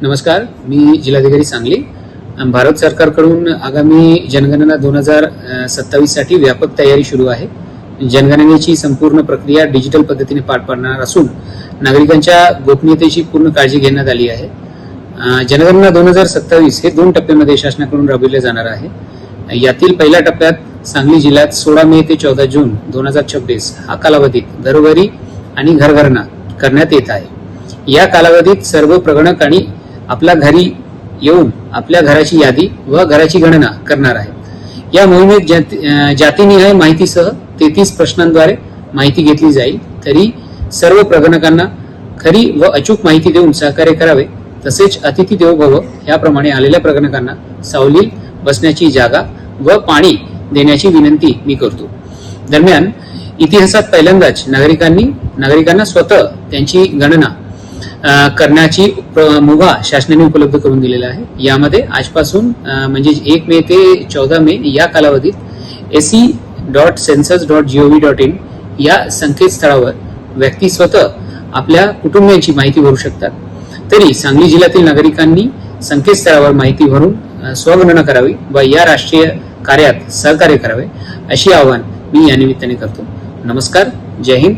नमस्कार, मी जिल्हाधिकारी सांगली. भारत सरकारकडून आगामी जनगणना 2027 साठी व्यापक तयारी सुरू आहे. जनगणनेची संपूर्ण प्रक्रिया डिजिटल पद्धतीने पार पाडणार असून नागरिकांच्या गोपनीयतेची पूर्ण काळजी घेण्यात आली आहे. जनगणना 2027 हे 2 टप्प्यांमध्ये शासनाकडून राबविले जाणार आहे. यातील पहिल्या टप्प्यात सांगली जिल्ह्यात 16 मे ते 14 जून 2026 हा कालावधीत घरोघरी आणि घरघरांना करण्यात येत आहे. या कालावधीत सर्व प्रगणक आणि आपल्या घरी येऊन आपल्या घराची यादी व घराची गणना करणार आहेत. या मोहिमेत जातीनिहाय माहितीसह 33 प्रश्नांद्वारे माहिती घेतली जाईल. तरी सर्व प्रगणकांना खरी व अचूक माहिती देऊन सहकार्य करावे. तसेच अतिथी देवो भव याप्रमाणे आलेल्या प्रगणकांना सावलीत बसण्याची जागा व पाणी देण्याची विनंती मी करतो. दरम्यान इतिहासात पहिल्यांदाच नागरिकांना स्वतः त्यांची गणना करण्याची मुभा शासनाने उपलब्ध करून दिलेला आहे. यामध्ये आजपासून म्हणजे 1 मे ते 14 मे या कालावधीत se.census.gov.in या संकेतस्थळावर व्यक्ती स्वतः आपल्या कुटुंबियांची माहिती भरू शकतात. तरी सांगली जिल्ह्यातील नागरिकांनी संकेतस्थळावर माहिती भरून स्वगणना करावी व या राष्ट्रीय कार्यात सहकार्य करावे अशी आवाहन मी या निमित्ताने करतो. नमस्कार, जय हिंद.